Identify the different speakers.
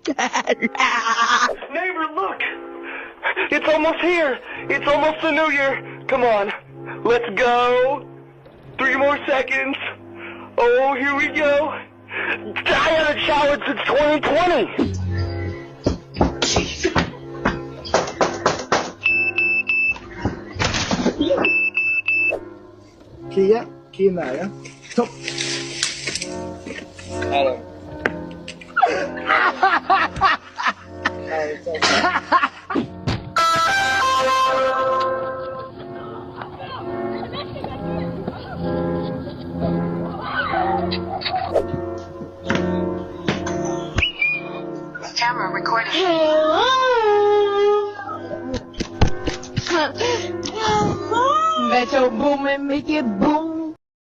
Speaker 1: Neighbor, look! It's almost here! It's almost the new year! Come on, let's go! 3 more seconds! Oh, here we go! I haven't showered since 2020!
Speaker 2: Kia nära. Topp.
Speaker 1: Hallå.
Speaker 3: Camera recording.
Speaker 4: Metro Boomin, make it boom.